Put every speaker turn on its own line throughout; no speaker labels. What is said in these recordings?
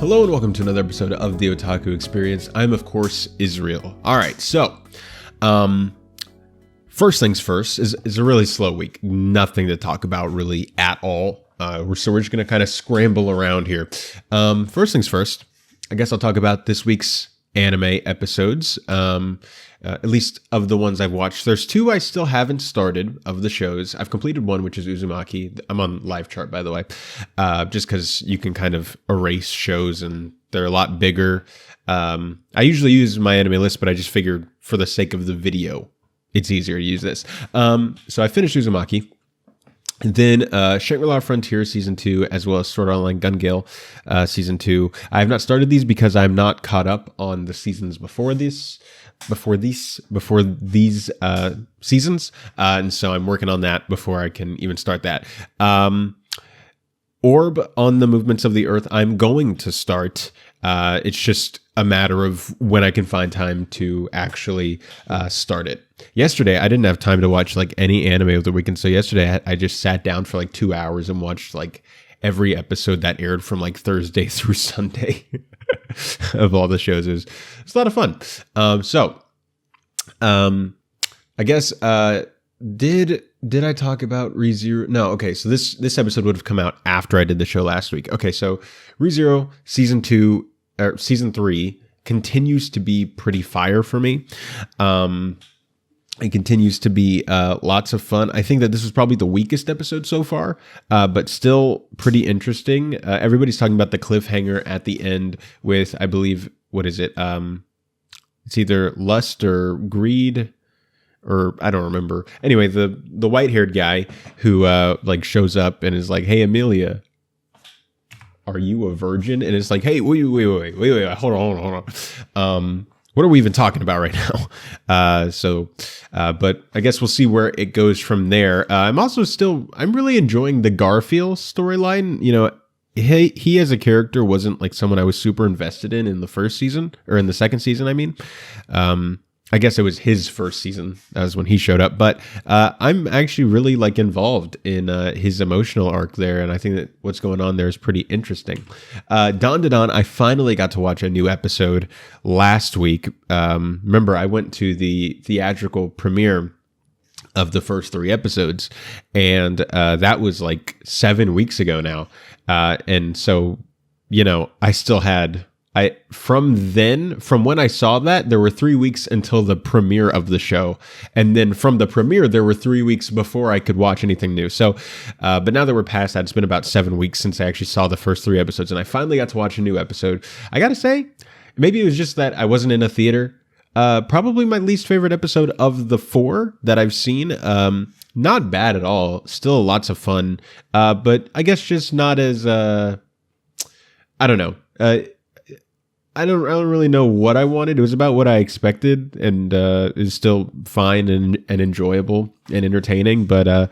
Hello and welcome to another episode of the Otaku Experience. I'm, of course, Israel. All right, so first things first is a really slow week. Nothing to talk about really at all. We're just going to kind of scramble around here. First things first, I guess I'll talk about this week's anime episodes, at least of the ones I've watched. There's two I still haven't started of the shows. I've completed one, which is Uzumaki. I'm on live chart, by the way, just because you can kind of erase shows and they're a lot bigger. I usually use my anime list, but I just figured for the sake of the video, it's easier to use this. So I finished Uzumaki. And then Shangri-La Frontier Season 2, as well as Sword Art Online Gun Gale Season 2. I have not started these because I'm not caught up on the seasons before these seasons. And so I'm working on that before I can even start that. Orb on the Movements of the Earth, I'm going to start. It's just a matter of when I can find time to actually start it. Yesterday, I didn't have time to watch like any anime of the weekend. So yesterday, I just sat down for like 2 hours and watched like every episode that aired from like Thursday through Sunday of all the shows. It's a lot of fun. I guess did I talk about ReZero? No. Okay. So this episode would have come out after I did the show last week. Okay. So ReZero Season 2 or Season 3 continues to be pretty fire for me. It continues to be lots of fun. I think that this was probably the weakest episode so far, but still pretty interesting. Everybody's talking about the cliffhanger at the end with, I believe, what is it? It's either lust or greed, or I don't remember. Anyway, the white-haired guy who like shows up and is like, "Hey, Amelia, are you a virgin?" And it's like, "Hey, wait, hold on. What are we even talking about right now?" But I guess we'll see where it goes from there. I'm really enjoying the Garfield storyline. You know, he as a character wasn't like someone I was super invested in the first season, or in the second season, I mean. I guess it was his first season. That was when he showed up. But I'm actually really like involved in his emotional arc there. And I think that what's going on there is pretty interesting. Dawn to Dawn, I finally got to watch a new episode last week. Remember, I went to the theatrical premiere of the first 3 episodes. And that was like 7 weeks ago now. And so, you know, I still had... from when I saw that, there were 3 weeks until the premiere of the show. And then from the premiere, there were 3 weeks before I could watch anything new. So, but now that we're past that, it's been about 7 weeks since I actually saw the first 3 episodes. And I finally got to watch a new episode. I got to say, maybe it was just that I wasn't in a theater. Probably my least favorite episode of the 4 that I've seen. Not bad at all. Still lots of fun. But I guess just not as, I don't know. I don't really know what I wanted. It was about what I expected, and is still fine and enjoyable and entertaining. But I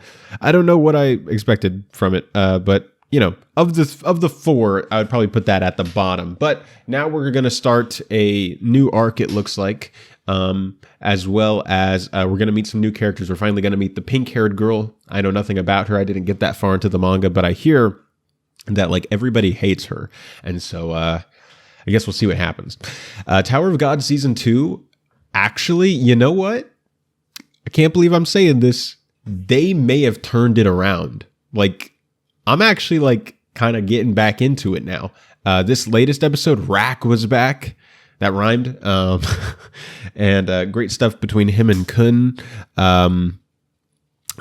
don't know what I expected from it. But you know, of the 4, I would probably put that at the bottom. But now we're gonna start a new arc. It looks like, as well as we're gonna meet some new characters. We're finally gonna meet the pink-haired girl. I know nothing about her. I didn't get that far into the manga, but I hear that like everybody hates her, and so. I guess we'll see what happens. Tower of God Season 2. Actually, you know what? I can't believe I'm saying this. They may have turned it around. Like, I'm actually like kind of getting back into it now. This latest episode, Rack was back. That rhymed. And great stuff between him and Kun.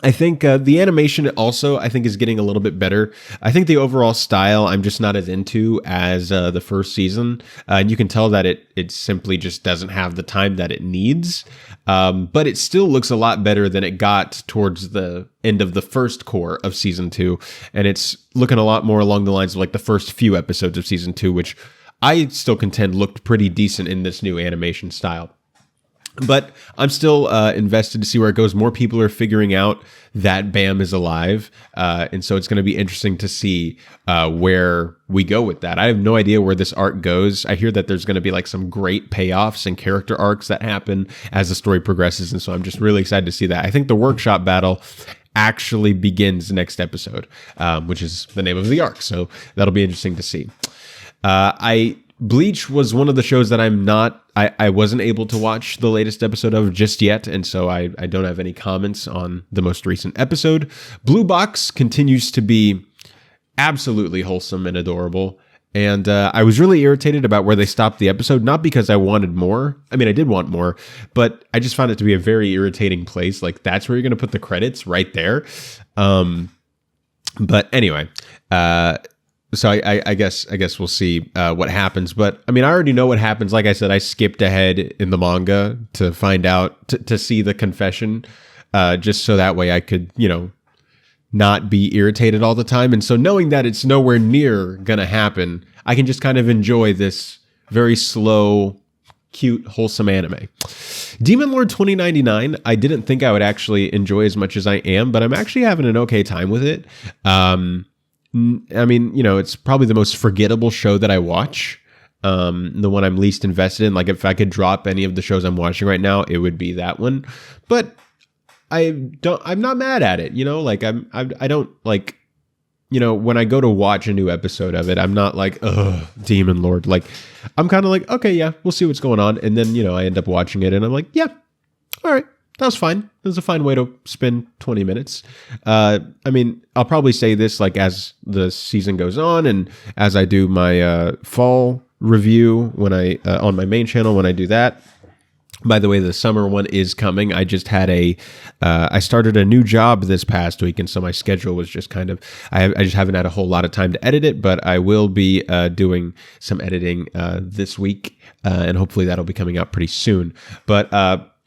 I think the animation also, I think, is getting a little bit better. I think the overall style I'm just not as into as the first season. And you can tell that it simply just doesn't have the time that it needs. But it still looks a lot better than it got towards the end of the first core of Season 2. And it's looking a lot more along the lines of like the first few episodes of Season 2, which I still contend looked pretty decent in this new animation style. But I'm still invested to see where it goes. More people are figuring out that Bam is alive. And so it's going to be interesting to see where we go with that. I have no idea where this arc goes. I hear that there's going to be like some great payoffs and character arcs that happen as the story progresses. And so I'm just really excited to see that. I think the workshop battle actually begins next episode, which is the name of the arc. So that'll be interesting to see. I Bleach was one of the shows that I wasn't able to watch the latest episode of just yet, and so I don't have any comments on the most recent episode. Blue Box continues to be absolutely wholesome and adorable, and I was really irritated about where they stopped the episode, not because I wanted more. I mean, I did want more, but I just found it to be a very irritating place. Like, that's where you're going to put the credits, right there. But anyway, so I guess we'll see what happens. But I mean, I already know what happens. Like I said, I skipped ahead in the manga to find out, to see the confession, just so that way I could, not be irritated all the time. And so knowing that it's nowhere near gonna happen, I can just kind of enjoy this very slow, cute, wholesome anime. Demon Lord 2099, I didn't think I would actually enjoy as much as I am, but I'm actually having an okay time with it. I mean, it's probably the most forgettable show that I watch. The one I'm least invested in. Like, if I could drop any of the shows I'm watching right now, it would be that one. But I'm not mad at it. Like, I don't like, when I go to watch a new episode of it, I'm not like, ugh, Demon Lord. Like, I'm kind of like, okay, yeah, we'll see what's going on. And then, I end up watching it and I'm like, yeah, all right, that was fine. It was a fine way to spend 20 minutes. I mean, I'll probably say this like as the season goes on and as I do my fall review when on my main channel when I do that. By the way, the summer one is coming. I just had I started a new job this past week, and so my schedule was just kind of, I just haven't had a whole lot of time to edit it, but I will be doing some editing this week, and hopefully that'll be coming out pretty soon. But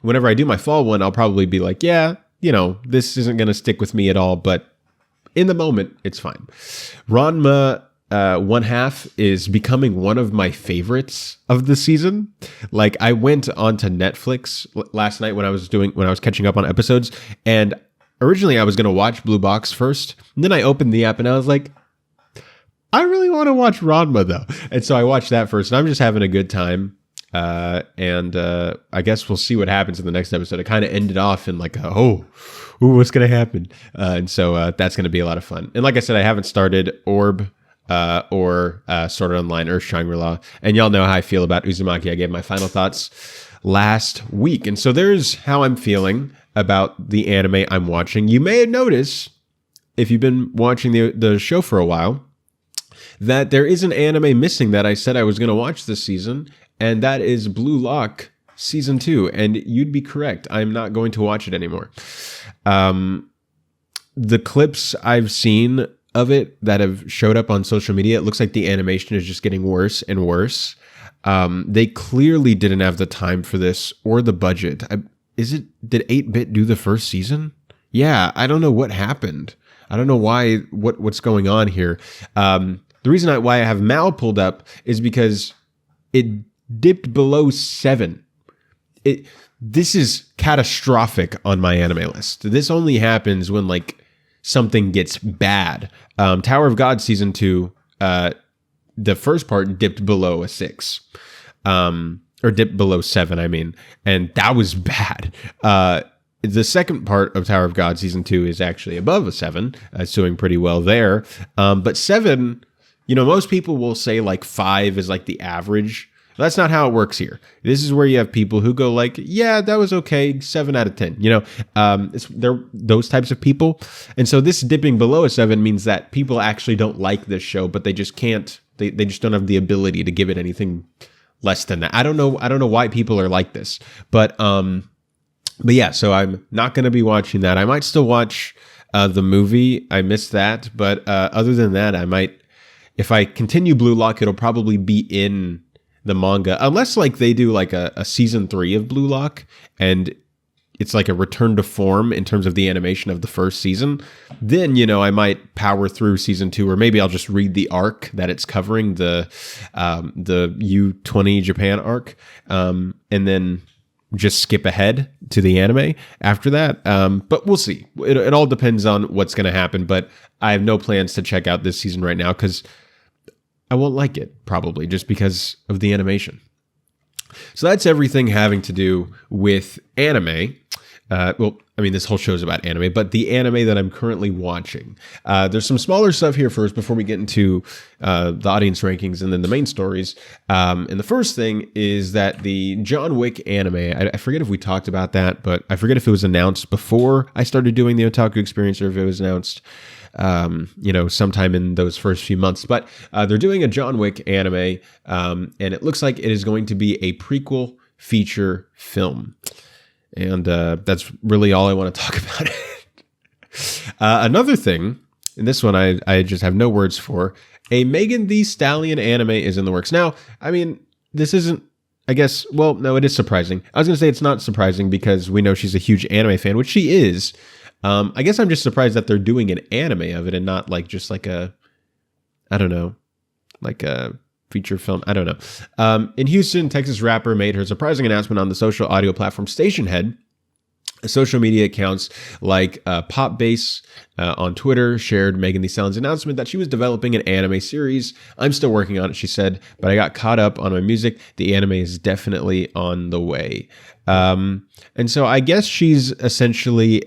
whenever I do my fall one, I'll probably be like, yeah, this isn't going to stick with me at all, but in the moment, it's fine. Ranma one half is becoming one of my favorites of the season. Like, I went onto Netflix last night when I was catching up on episodes, and originally I was going to watch Blue Box first, and then I opened the app and I was like, I really want to watch Ranma though. And so I watched that first, and I'm just having a good time. And I guess we'll see what happens in the next episode. It kind of ended off in like, what's going to happen? And so that's going to be a lot of fun. And like I said, I haven't started Orb or Sword Art Online or Shangri-La. And y'all know how I feel about Uzumaki. I gave my final thoughts last week. And so there's how I'm feeling about the anime I'm watching. You may have noticed, if you've been watching the show for a while, that there is an anime missing that I said I was going to watch this season, and that is Blue Lock Season 2. And you'd be correct. I'm not going to watch it anymore. The clips I've seen of it that have showed up on social media, it looks like the animation is just getting worse and worse. They clearly didn't have the time for this or the budget. Did 8-Bit do the first season? Yeah, I don't know what happened. I don't know what's going on here. The reason why I have Mal pulled up is because it dipped below 7. This is catastrophic on my anime list. This only happens when like something gets bad. Tower of God Season 2, the first part dipped below a 6. Or dipped below 7, I mean. And that was bad. The second part of Tower of God Season 2 is actually above a 7. It's doing pretty well there. But 7, most people will say like 5 is like the average. That's not how it works here. This is where you have people who go like, yeah, that was okay, 7 out of 10. They're those types of people. And so this dipping below a 7 means that people actually don't like this show, but they just can't, they just don't have the ability to give it anything less than that. I don't know why people are like this. But yeah, so I'm not going to be watching that. I might still watch the movie. I missed that. But other than that, I might, if I continue Blue Lock, it'll probably be in the manga, unless like they do like a season 3 of Blue Lock and it's like a return to form in terms of the animation of the first season, then I might power through season 2, or maybe I'll just read the arc that it's covering, the U20 Japan arc, and then just skip ahead to the anime after that. But we'll see. It all depends on what's going to happen, but I have no plans to check out this season right now because I won't like it, probably, just because of the animation. So that's everything having to do with anime. well, I mean, this whole show is about anime, but the anime that I'm currently watching. There's some smaller stuff here first before we get into the audience rankings and then the main stories. And the first thing is that the John Wick anime, I forget if we talked about that, but I forget if it was announced before I started doing the Otaku experience or if it was announced sometime in those first few months. But they're doing a John Wick anime, and it looks like it is going to be a prequel feature film. And that's really all I want to talk about it. Another thing, and this one I just have no words for, a Megan Thee Stallion anime is in the works. Now, I mean, this isn't, I guess, well, no, it is surprising. I was going to say it's not surprising because we know she's a huge anime fan, which she is. I guess I'm just surprised that they're doing an anime of it and not like just like a, I don't know, like a feature film. I don't know. In Houston, Texas rapper made her surprising announcement on the social audio platform Stationhead. Social media accounts like Pop Bass on Twitter shared Megan Thee Stallion's announcement that she was developing an anime series. I'm still working on it, she said, but I got caught up on my music. The anime is definitely on the way. And so I guess she's essentially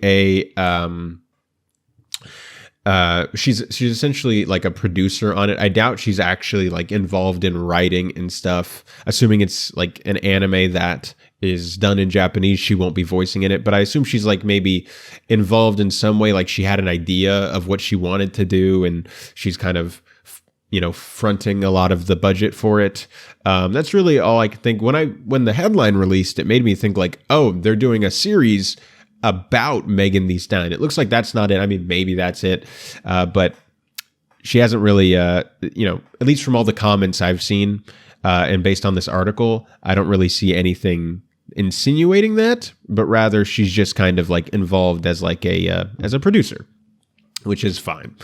she's essentially like a producer on it. I doubt she's actually like involved in writing and stuff. Assuming it's like an anime that is done in Japanese, she won't be voicing in it, but I assume she's like maybe involved in some way. Like she had an idea of what she wanted to do and she's kind of, fronting a lot of the budget for it. That's really all I could think. When the headline released, it made me think like, oh, they're doing a series about Megan Thee Stallion. It looks like that's not it. I mean, maybe that's it. But she hasn't really, at least from all the comments I've seen and based on this article, I don't really see anything insinuating that, but rather she's just kind of like involved as like as a producer, which is fine.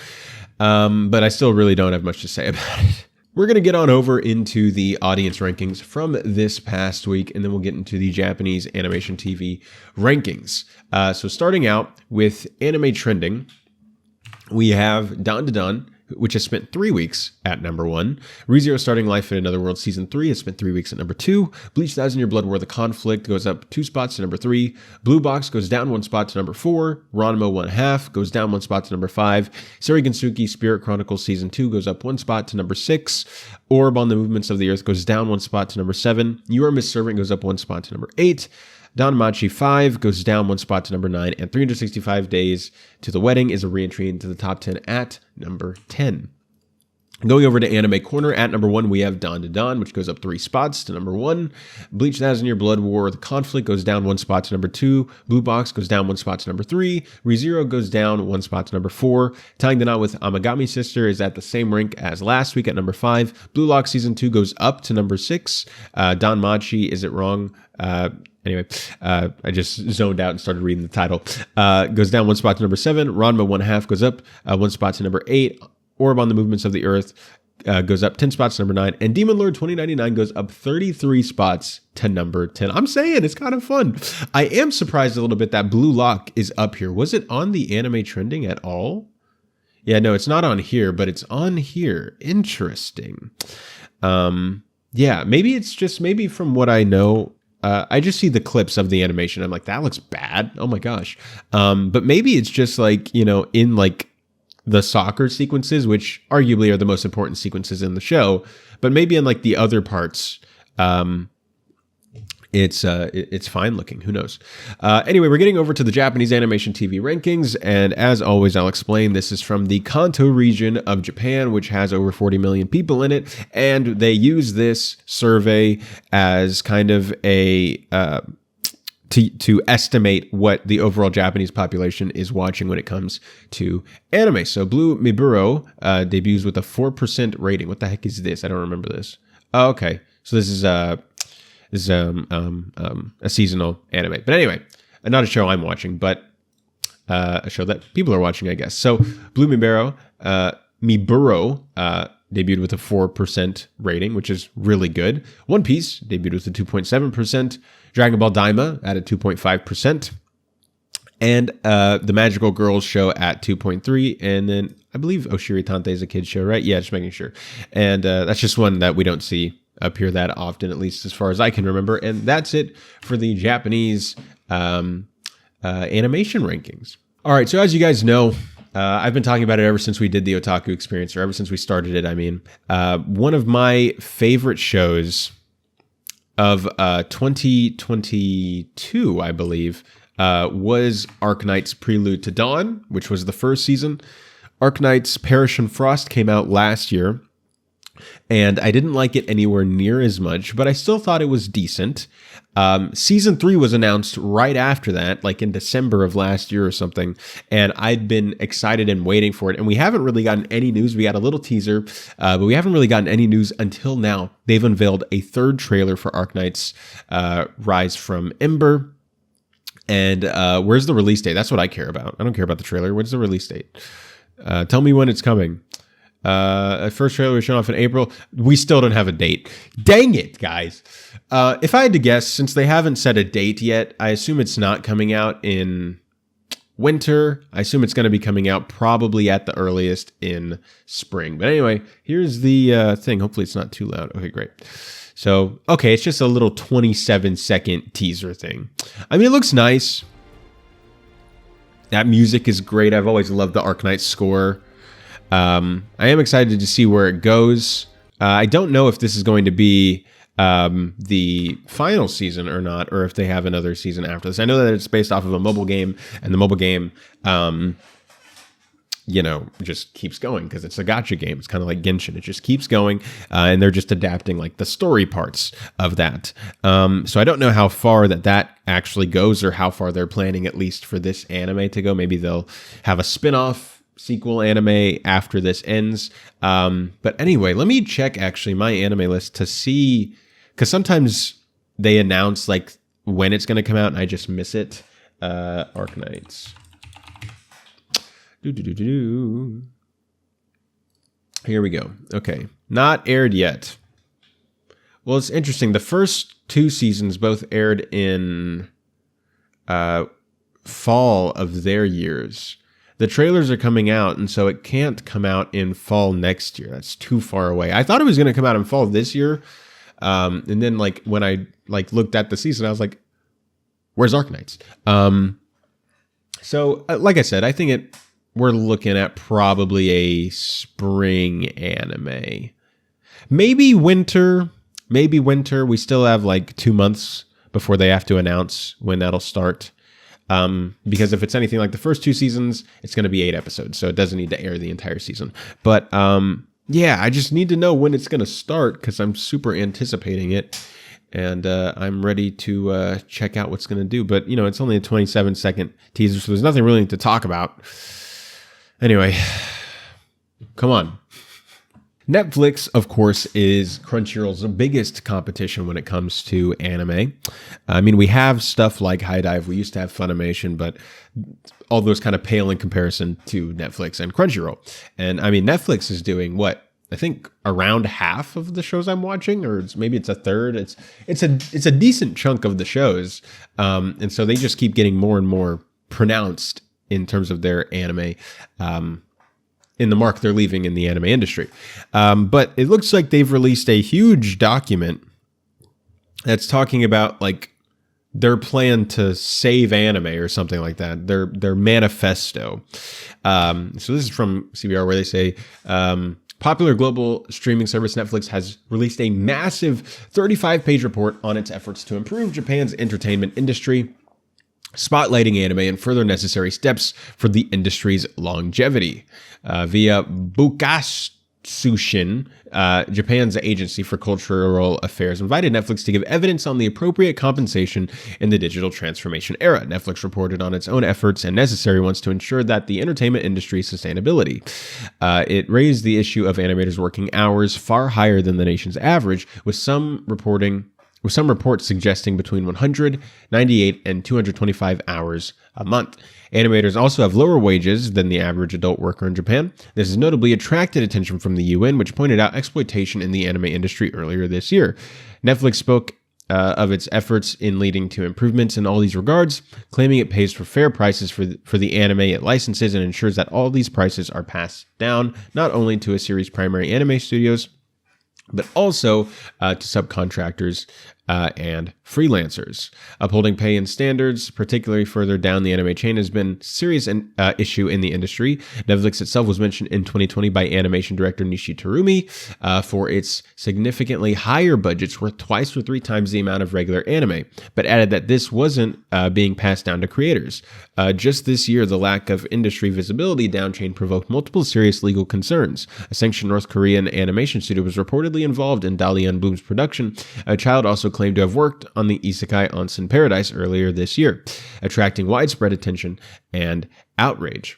But I still really don't have much to say about it. We're going to get on over into the audience rankings from this past week, and then we'll get into the Japanese animation TV rankings. So starting out with anime trending, we have Dan Da Dan, which has spent 3 weeks at number 1. ReZero Starting Life in Another World Season 3 has spent 3 weeks at number 2. Bleach Thousand Year Blood War The Conflict goes up 2 spots to number 3. Blue Box goes down 1 spot to number 4. Ranma 1/2 goes down 1 spot to number 5. Serigensuki Spirit Chronicles Season 2 goes up 1 spot to number 6. Orb on the Movements of the Earth goes down 1 spot to number 7. You Are Miss Servant goes up 1 spot to number 8. Danmachi 5 goes down 1 spot to number 9, and 365 Days to the Wedding is a re-entry into the top 10 at number 10. Going over to Anime Corner, at number 1, we have Dan Da Dan, which goes up 3 spots to number 1. Bleach Thousand Year Blood War The Conflict goes down 1 spot to number 2. Blue Box goes down 1 spot to number 3. ReZero goes down 1 spot to number 4. Tying the Knot with Amagami Sister is at the same rank as last week at number 5. Blue Lock Season 2 goes up to number 6. Danmachi, is it wrong? Anyway, I just zoned out and started reading the title. Goes down 1 spot to number 7. Ranma 1/2 goes up 1 spot to number 8. Orb on the Movements of the Earth goes up 10 spots to number 9. And Demon Lord 2099 goes up 33 spots to number 10. I'm saying it's kind of fun. I am surprised a little bit that Blue Lock is up here. Was it on the anime trending at all? Yeah, no, it's not on here, but it's on here. Interesting. Yeah, maybe it's just, maybe from what I know, I just see the clips of the animation. I'm like, that looks bad. Oh my gosh. But maybe it's just like, in like the soccer sequences, which arguably are the most important sequences in the show, but maybe in like the other parts, it's fine looking. Who knows? Anyway, we're getting over to the Japanese animation TV rankings, and as always, I'll explain. This is from the Kanto region of Japan, which has over 40 million people in it, and they use this survey as kind of a to estimate what the overall Japanese population is watching when it comes to anime. So Blue Miburo debuts with a 4% rating. What the heck is this? I don't remember this. Oh, okay. So this is a seasonal anime. But anyway, not a show I'm watching, but a show that people are watching, I guess. So Blue Miburo debuted with a 4% rating, which is really good. One Piece debuted with a 2.7%. Dragon Ball Daima at a 2.5%. And the Magical Girls show at 2.3%. And then I believe Oshiri Tante is a kid's show, right? Yeah, just making sure. And that's just one that we don't see appear that often, at least as far as I can remember. And that's it for the Japanese animation rankings. All right, so as you guys know, I've been talking about it ever since we did the Otaku experience, or ever since we started it, I mean. One of my favorite shows of 2022, I believe, was Arknights Prelude to Dawn, which was the first season. Arknights Perish in Frost came out last year, and I didn't like it anywhere near as much, but I still thought it was decent. Season 3 was announced right after that, like in December of last year or something, and I'd been excited and waiting for it, and we haven't really gotten any news. We got a little teaser, but we haven't really gotten any news until now. They've unveiled a third trailer for Arknights Rise from Ember, and where's the release date? That's what I care about. I don't care about the trailer. What's the release date? Tell me when it's coming. First trailer was shown off in April. We still don't have a date. Dang it, guys. If I had to guess, since they haven't set a date yet, I assume it's not coming out in winter. I assume it's going to be coming out probably at the earliest in spring. But anyway, here's the thing. Hopefully it's not too loud. Okay, great. So, okay, it's just a little 27-second teaser thing. I mean, it looks nice. That music is great. I've always loved the Arknights score. I am excited to see where it goes. I don't know if this is going to be the final season or not, or if they have another season after this. I know that it's based off of a mobile game, and the mobile game, just keeps going because it's a gacha game. It's kind of like Genshin. It just keeps going, and they're just adapting like the story parts of that. So I don't know how far that actually goes, or how far they're planning, at least for this anime to go. Maybe they'll have a spin-off sequel anime after this ends. But anyway, let me check actually my anime list to see, because sometimes they announce like when it's going to come out and I just miss it. Arknights. Here we go. Okay. Not aired yet. Well, it's interesting. The first 2 seasons both aired in fall of their years. The trailers are coming out, and so it can't come out in fall next year. That's too far away. I thought it was going to come out in fall this year. And then like when I like looked at the season, I was like, where's Arknights? So like I said, I think we're looking at probably a spring anime. Maybe winter. We still have like 2 months before they have to announce when that'll start. Because if it's anything like the first 2 seasons, it's going to be 8 episodes, so it doesn't need to air the entire season. But yeah, I just need to know when it's going to start because I'm super anticipating it, and I'm ready to check out what's going to do. But, it's only a 27-second teaser, so there's nothing really to talk about. Anyway, come on. Netflix, of course, is Crunchyroll's biggest competition when it comes to anime. I mean, we have stuff like High Dive. We used to have Funimation, but all those kind of pale in comparison to Netflix and Crunchyroll. And I mean, Netflix is doing what? I think around half of the shows I'm watching, or maybe it's a third. It's a decent chunk of the shows, and so they just keep getting more and more pronounced in terms of their anime. In the mark they're leaving in the anime industry. But it looks like they've released a huge document that's talking about like their plan to save anime or something like that. Their manifesto. So this is from CBR, where they say, popular global streaming service Netflix has released a massive 35-page report on its efforts to improve Japan's entertainment industry, spotlighting anime and further necessary steps for the industry's longevity. Via Bukatsushin, Japan's agency for cultural affairs, invited Netflix to give evidence on the appropriate compensation in the digital transformation era. Netflix reported on its own efforts and necessary ones to ensure that the entertainment industry's sustainability. It raised the issue of animators working hours far higher than the nation's average, with some reports suggesting between 198 and 225 hours a month. Animators also have lower wages than the average adult worker in Japan. This has notably attracted attention from the UN, which pointed out exploitation in the anime industry earlier this year. Netflix spoke of its efforts in leading to improvements in all these regards, claiming it pays for fair prices for the anime it licenses and ensures that all these prices are passed down, not only to a series' primary anime studios, but also to subcontractors and freelancers. Upholding pay and standards, particularly further down the anime chain, has been a serious issue in the industry. Netflix itself was mentioned in 2020 by animation director Nishi Terumi for its significantly higher budgets worth twice or three times the amount of regular anime, but added that this wasn't being passed down to creators. Just this year, the lack of industry visibility downchain provoked multiple serious legal concerns. A sanctioned North Korean animation studio was reportedly involved in Dalian Boom's production. A child also claimed to have worked on the Isekai Onsen Paradise earlier this year, attracting widespread attention and outrage.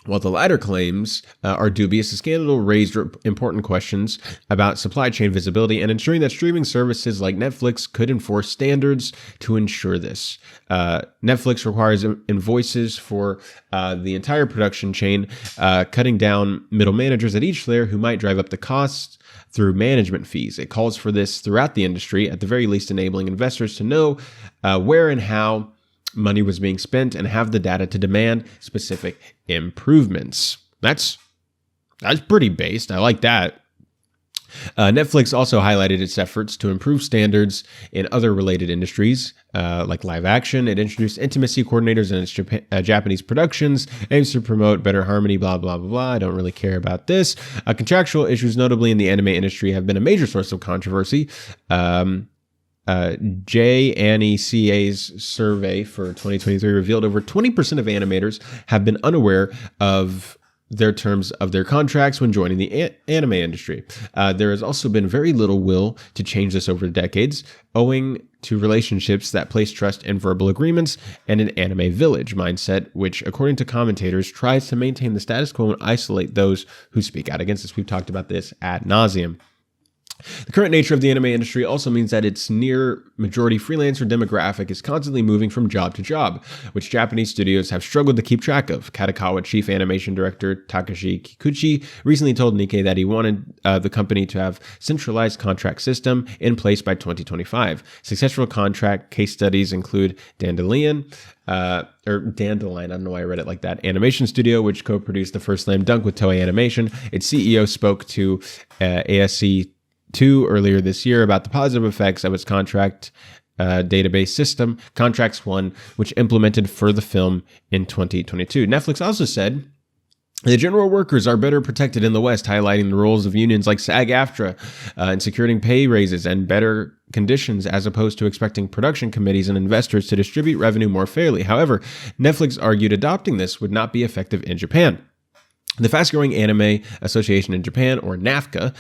While the latter claims are dubious, the scandal raised important questions about supply chain visibility and ensuring that streaming services like Netflix could enforce standards to ensure this. Netflix requires invoices for the entire production chain, cutting down middle managers at each layer who might drive up the costs through management fees. It calls for this throughout the industry, at the very least enabling investors to know where and how money was being spent and have the data to demand specific improvements. That's pretty based. I like that. Netflix also highlighted its efforts to improve standards in other related industries, like live action. It introduced intimacy coordinators in its Japanese productions, aims to promote better harmony, blah, blah, blah, blah. I don't really care about this. Contractual issues, notably in the anime industry, have been a major source of controversy. JANECA's survey for 2023 revealed over 20% of animators have been unaware of their terms of their contracts when joining the anime industry. There has also been very little will to change this over decades, owing to relationships that place trust in verbal agreements and an anime village mindset, which, according to commentators, tries to maintain the status quo and isolate those who speak out against this. We've talked about this ad nauseum. The current nature of the anime industry also means that its near majority freelancer demographic is constantly moving from job to job, which Japanese studios have struggled to keep track of. Kadokawa chief animation director Takashi Kikuchi recently told Nikkei that he wanted the company to have centralized contract system in place by 2025. Successful contract case studies include Dandelion, I don't know why I read it like that, animation studio, which co-produced the first Slam Dunk with Toei Animation. Its CEO spoke to ASC2 earlier this year about the positive effects of its contract database system, Contracts One, which implemented for the film in 2022. Netflix also said the general workers are better protected in the West, highlighting the roles of unions like SAG-AFTRA in securing pay raises and better conditions, as opposed to expecting production committees and investors to distribute revenue more fairly. However, Netflix argued adopting this would not be effective in Japan. The fast-growing anime association in Japan, or NAFCA,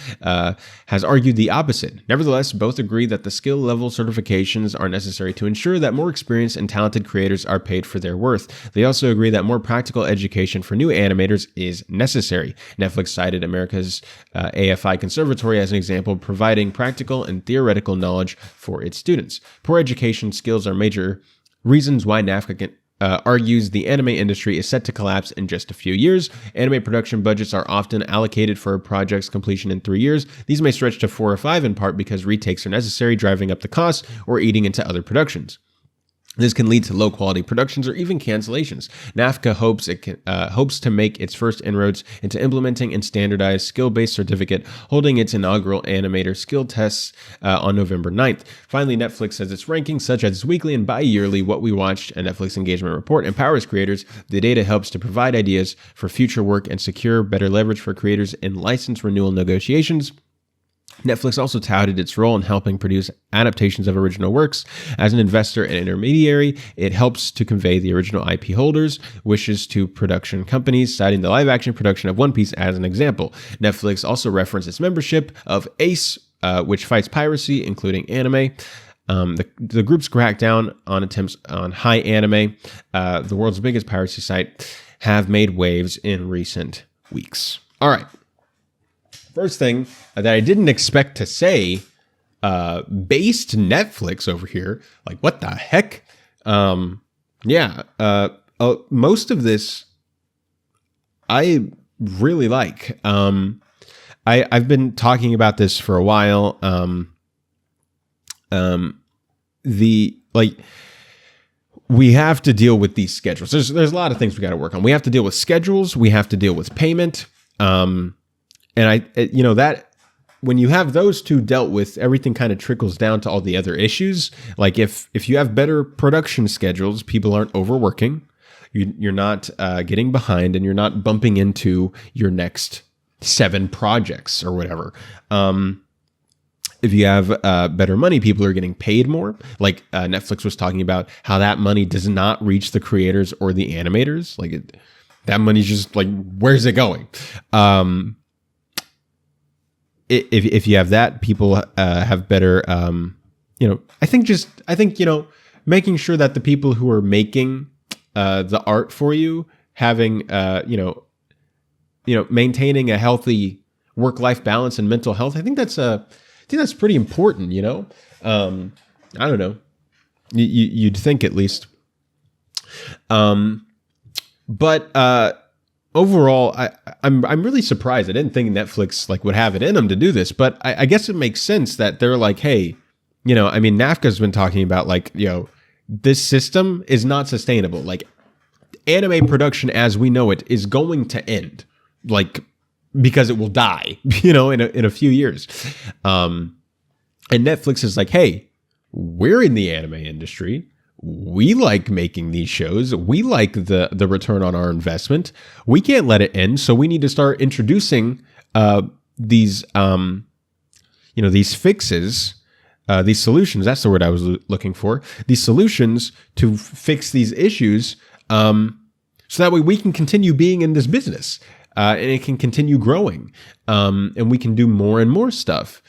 has argued the opposite. Nevertheless, both agree that the skill-level certifications are necessary to ensure that more experienced and talented creators are paid for their worth. They also agree that more practical education for new animators is necessary. Netflix cited America's AFI Conservatory as an example, providing practical and theoretical knowledge for its students. Poor education skills are major reasons why NAFCA argues the anime industry is set to collapse in just a few years. Anime production budgets are often allocated for a project's completion in 3 years. These may stretch to 4 or 5 in part because retakes are necessary, driving up the costs or eating into other productions. This can lead to low-quality productions or even cancellations. NAFCA hopes to make its first inroads into implementing and standardized skill-based certificate, holding its inaugural animator skill tests on November 9th. Finally, Netflix says its rankings, such as weekly and bi-yearly What We Watched and Netflix Engagement Report, empowers creators. The data helps to provide ideas for future work and secure better leverage for creators in license renewal negotiations. Netflix also touted its role in helping produce adaptations of original works. As an investor and intermediary, it helps to convey the original IP holders' wishes to production companies, citing the live-action production of One Piece as an example. Netflix also referenced its membership of ACE, which fights piracy, including anime. The group's crackdown on attempts on high anime, the world's biggest piracy site, have made waves in recent weeks. All right. First thing that I didn't expect to say, based Netflix over here. Like, what the heck? Most of this I really like. I've been talking about this for a while. We have to deal with these schedules. There's a lot of things we got to work on. We have to deal with schedules. We have to deal with payment. And when you have those two dealt with, everything kind of trickles down to all the other issues. Like if you have better production schedules, people aren't overworking, you're not getting behind, and you're not bumping into your next 7 projects or whatever. If you have better money, people are getting paid more. Like Netflix was talking about how that money does not reach the creators or the animators. Like that money's just like, where's it going? If you have that, people have better, I think making sure that the people who are making the art for you, having, maintaining a healthy work-life balance and mental health, I think that's pretty important, I don't know. You'd think, at least. But overall, I'm really surprised. I didn't think Netflix would have it in them to do this, but I guess it makes sense that they're like, hey, NAFCA's been talking about this system is not sustainable. Like, anime production as we know it is going to end, because it will die, in a few years. And Netflix is like, hey, we're in the anime industry. We like making these shows. We like the return on our investment. We can't let it end. So we need to start introducing these fixes, these solutions. That's the word I was looking for. These solutions to fix these issues, so that way we can continue being in this business, and it can continue growing, and we can do more and more stuff.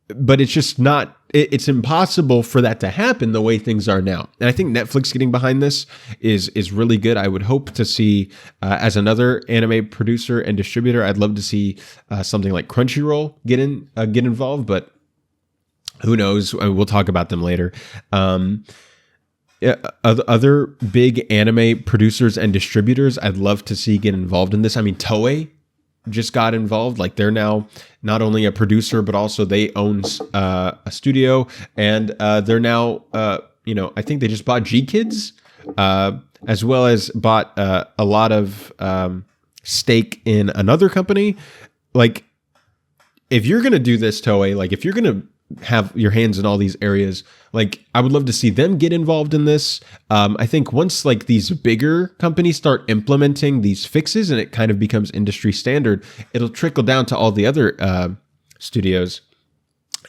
But it's just not, it's impossible for that to happen the way things are now. And I think Netflix getting behind this is really good. I would hope to see, as another anime producer and distributor, I'd love to see something like Crunchyroll get involved, but who knows? We'll talk about them later. Other big anime producers and distributors I'd love to see get involved in this. I mean, Toei just got involved. They're now not only a producer, but also they own a studio, and they're now, I think they just bought G-Kids, as well as bought a lot of stake in another company. If you're going to do this, Toei, if you're going to have your hands in all these areas, I would love to see them get involved in this. I think once these bigger companies start implementing these fixes and it kind of becomes industry standard, it'll trickle down to all the other studios.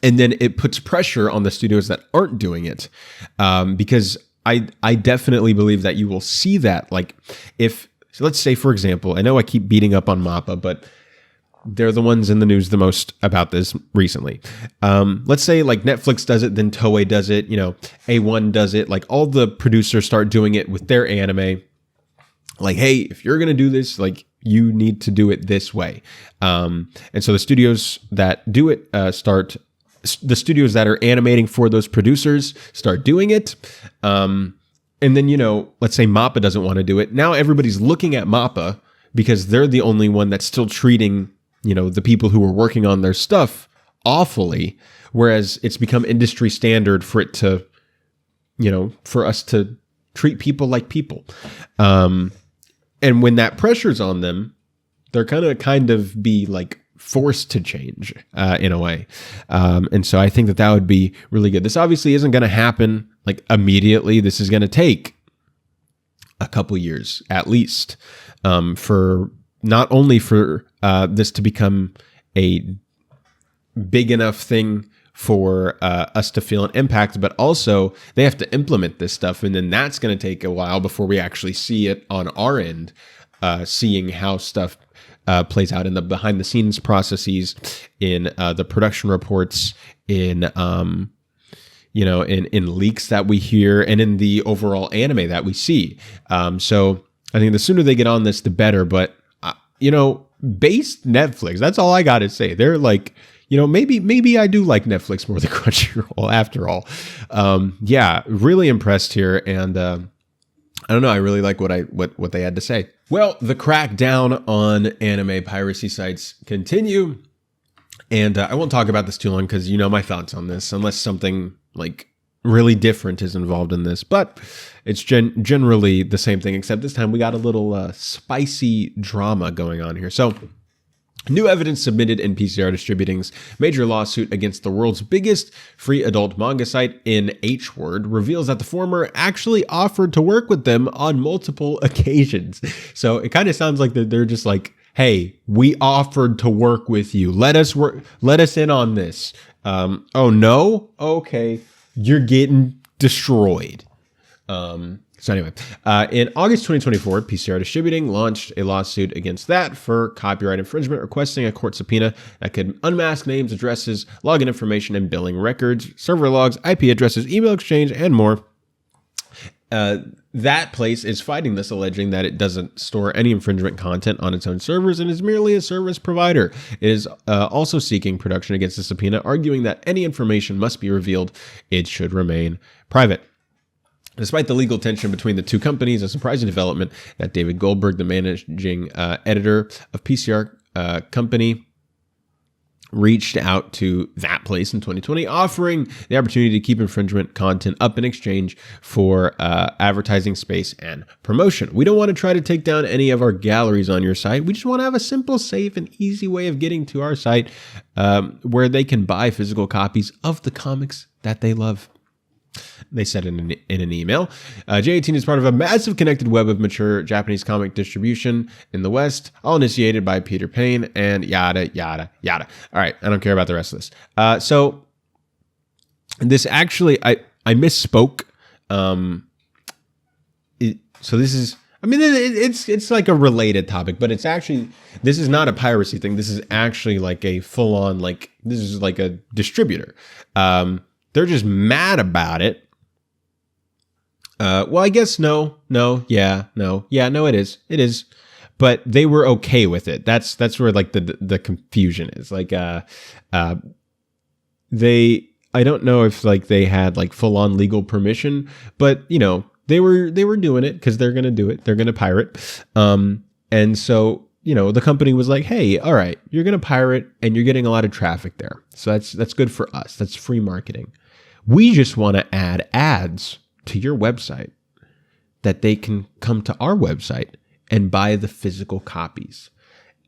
And then it puts pressure on the studios that aren't doing it. Because I definitely believe that you will see that. So let's say, for example, I know I keep beating up on MAPPA, but they're the ones in the news the most about this recently. Let's say Netflix does it, then Toei does it, A1 does it. All the producers start doing it with their anime. Hey, if you're going to do this, you need to do it this way. And so the studios that do it the studios that are animating for those producers start doing it. And then, let's say MAPPA doesn't want to do it. Now everybody's looking at MAPPA because they're the only one that's still treating the people who are working on their stuff awfully, whereas it's become industry standard for it to, for us to treat people like people. And when that pressure's on them, they're kind of be forced to change in a way. And so I think that would be really good. This obviously isn't going to happen immediately. This is going to take a couple years at least, for not only for this to become a big enough thing for us to feel an impact, but also they have to implement this stuff. And then that's going to take a while before we actually see it on our end, seeing how stuff plays out in the behind the scenes processes, in the production reports, in leaks that we hear, and in the overall anime that we see. So I think the sooner they get on this, the better. But based Netflix, that's all I got to say. They're maybe I do like Netflix more than Crunchyroll after all. Yeah, really impressed here. And I don't know, I really like what they had to say. Well, the crackdown on anime piracy sites continue. And I won't talk about this too long because my thoughts on this, unless something really different is involved in this. But it's generally the same thing, except this time we got a little spicy drama going on here. So New evidence submitted in PCR Distributing's major lawsuit against the world's biggest free adult manga site in H-Word reveals that the former actually offered to work with them on multiple occasions. So it kind of sounds like they're just like, hey, we offered to work with you. Let us in on this. Oh no? Okay. You're getting destroyed. So anyway, in August 2024, PCR Distributing launched a lawsuit against that for copyright infringement, requesting a court subpoena that could unmask names, addresses, login information, and billing records, server logs, IP addresses, email exchange, and more. That place is fighting this, alleging that it doesn't store any infringement content on its own servers and is merely a service provider. It is also seeking production against the subpoena, arguing that any information must be revealed. It should remain private. Despite the legal tension between the two companies, a surprising development that David Goldberg, the managing editor of PCR company, reached out to that place in 2020, offering the opportunity to keep infringement content up in exchange for advertising space and promotion. We don't want to try to take down any of our galleries on your site. We just want to have a simple, safe, and easy way of getting to our site where they can buy physical copies of the comics that they love. They said in an email. J18 is part of a massive connected web of mature Japanese comic distribution in the West, all initiated by Peter Payne and yada, yada, yada. All right, I don't care about the rest of this. So this actually, I misspoke. So this is, I mean, it's like a related topic, but it's actually, this is not a piracy thing. This is actually like a full-on, like, this is like a distributor. They're just mad about it. Well, I guess no, it is. It is. But they were okay with it. That's where like the confusion is. Like I don't know if like they had like full on legal permission, but you know, they were doing it because they're gonna do it. They're gonna pirate. And so, you know, the company was like, hey, all right, you're gonna pirate and you're getting a lot of traffic there. So that's good for us. That's free marketing. We just want to add ads to your website that they can come to our website and buy the physical copies.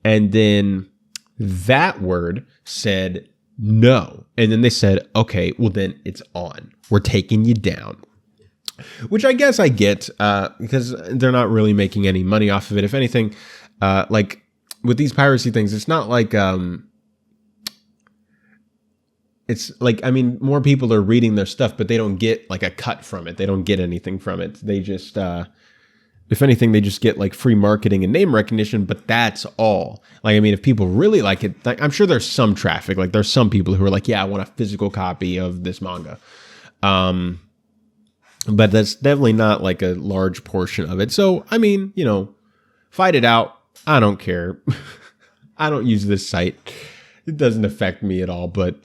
And then that word said no. And then they said, okay, well then it's on. We're taking you down. Which I guess I get because they're not really making any money off of it. If anything, like with these piracy things, it's not like... It's like, I mean, more people are reading their stuff, but they don't get like a cut from it. They don't get anything from it. They just, if anything, they just get like free marketing and name recognition, but that's all. Like, I mean, if people really like it, like, I'm sure there's some traffic. Like there's some people who are like, yeah, I want a physical copy of this manga. But that's definitely not like a large portion of it. So, I mean, you know, fight it out. I don't care. I don't use this site. It doesn't affect me at all, but,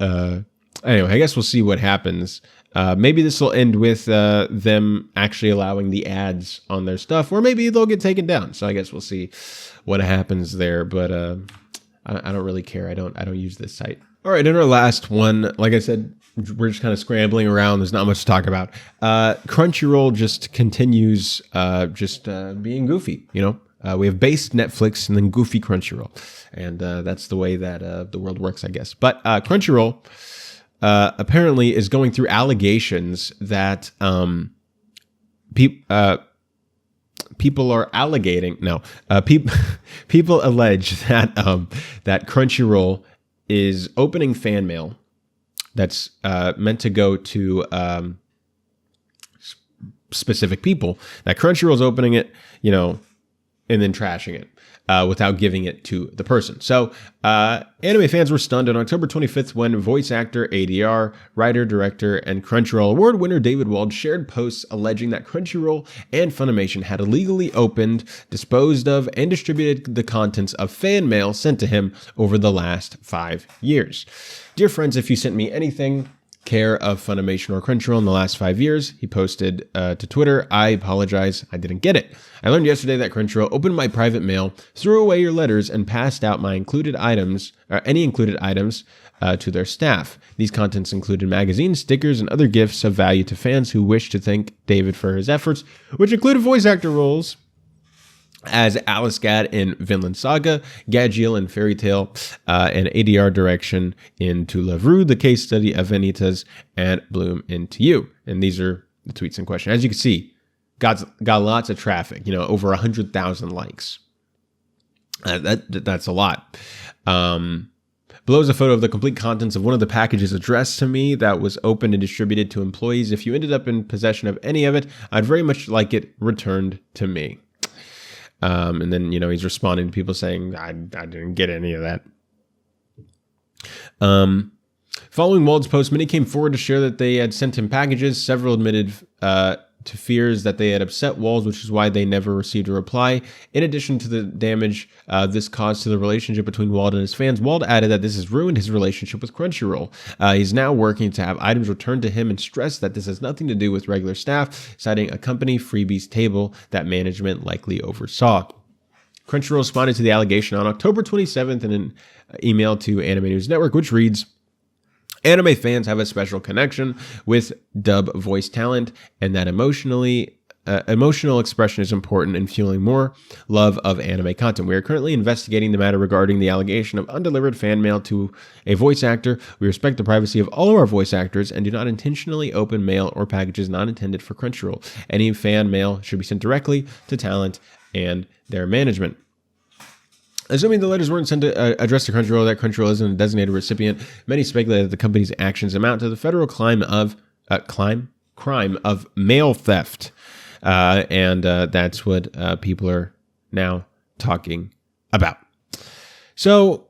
anyway, I guess we'll see what happens. Maybe this will end with them actually allowing the ads on their stuff, or maybe they'll get taken down. So I guess we'll see what happens there. But I don't really care. I don't use this site. All right, in our last one, like I said, we're just kind of scrambling around. There's not much to talk about. Crunchyroll just continues being goofy. You know, we have based Netflix and then goofy Crunchyroll, and that's the way that the world works, I guess. But Crunchyroll. Apparently is going through allegations that people are allegating. No, people allege that that Crunchyroll is opening fan mail that's meant to go to specific people. That Crunchyroll's opening it, you know, and then trashing it. Without giving it to the person. So, anime fans were stunned on October 25th when voice actor, ADR, writer, director, and Crunchyroll award winner David Wald shared posts alleging that Crunchyroll and Funimation had illegally opened, disposed of, and distributed the contents of fan mail sent to him over the last 5 years. Dear friends, if you sent me anything, care of Funimation or Crunchyroll in the last 5 years, he posted to Twitter, I apologize, I didn't get it. I learned yesterday that Crunchyroll opened my private mail, threw away your letters, and passed out my included items, or any included items, to their staff. These contents included magazines, stickers, and other gifts of value to fans who wish to thank David for his efforts, which included voice actor roles as Alice Gad in Vinland Saga, Gadgiel in Fairy Tail, and ADR direction in To Love Ru, the case study of Vanitas, and Bloom into You. And these are the tweets in question. As you can see, got lots of traffic, over 100,000 likes. That's a lot. Below is a photo of the complete contents of one of the packages addressed to me that was opened and distributed to employees. If you ended up in possession of any of it, I'd very much like it returned to me. And then, he's responding to people saying, I didn't get any of that. Following Wald's post, many came forward to share that they had sent him packages. Several admitted to fears that they had upset Wald, which is why they never received a reply. In addition to the damage this caused to the relationship between Wald and his fans, Wald added that this has ruined his relationship with Crunchyroll. He's now working to have items returned to him and stressed that this has nothing to do with regular staff, citing a company freebies table that management likely oversaw. Crunchyroll responded to the allegation on October 27th in an email to Anime News Network, which reads, "Anime fans have a special connection with dub voice talent, and that emotional expression is important in fueling more love of anime content. We are currently investigating the matter regarding the allegation of undelivered fan mail to a voice actor. We respect the privacy of all of our voice actors and do not intentionally open mail or packages not intended for Crunchyroll. Any fan mail should be sent directly to talent and their management." Assuming the letters weren't sent to addressed to Crunchyroll, that Crunchyroll isn't a designated recipient, many speculate that the company's actions amount to the federal crime of mail theft, and that's what people are now talking about. So,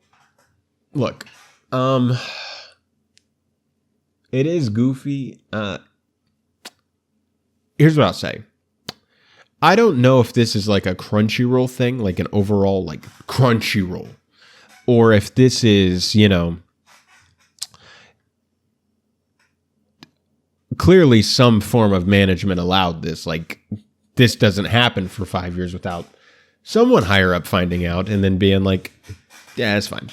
look, it is goofy. Here's what I'll say. I don't know if this is like a Crunchyroll thing, like an overall like Crunchyroll, or if this is, clearly some form of management allowed this. Like, this doesn't happen for 5 years without someone higher up finding out and then being like, yeah, it's fine.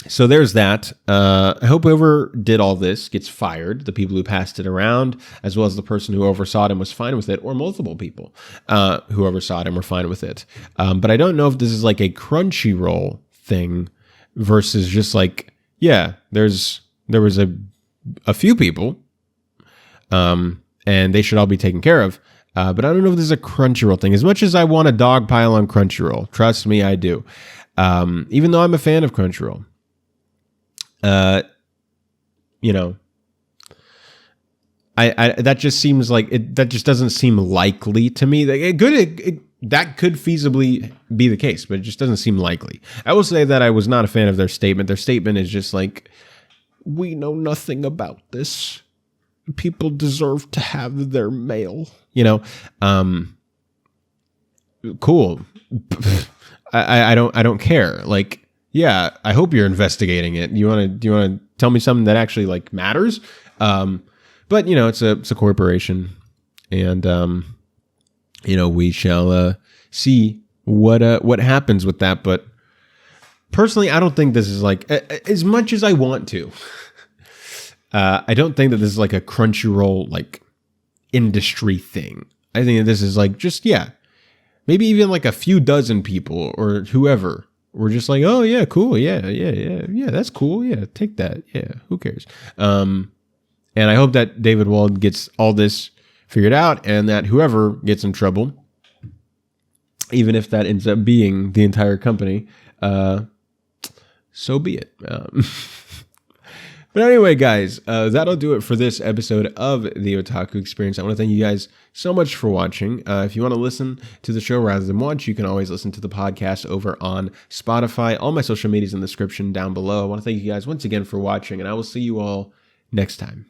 So there's that. I hope whoever did all this gets fired. The people who passed it around, as well as the person who oversaw it and was fine with it, or multiple people who oversaw it and were fine with it. But I don't know if this is like a Crunchyroll thing versus just like, yeah, there was a few people, and they should all be taken care of. But I don't know if this is a Crunchyroll thing. As much as I want a dog pile on Crunchyroll, trust me, I do. Even though I'm a fan of Crunchyroll. That just seems like that just doesn't seem likely to me. That could feasibly be the case, but it just doesn't seem likely. I will say that I was not a fan of their statement. Their statement is just like, we know nothing about this. People deserve to have their mail. Cool. I don't care. Like, yeah, I hope you're investigating it. Do you want to tell me something that actually like matters? But it's a corporation, and we shall see what happens with that. But personally, I don't think this is like, as much as I want to. I don't think that this is like a Crunchyroll like industry thing. I think that this is like just maybe even like a few dozen people or whoever. We're just like, oh yeah, cool, yeah, that's cool, yeah, take that, yeah, who cares? And I hope that David Wald gets all this figured out, and that whoever gets in trouble, even if that ends up being the entire company, so be it. But anyway, guys, that'll do it for this episode of the Otaku Experience. I want to thank you guys so much for watching. If you want to listen to the show rather than watch, you can always listen to the podcast over on Spotify. All my social media is in the description down below. I want to thank you guys once again for watching, and I will see you all next time.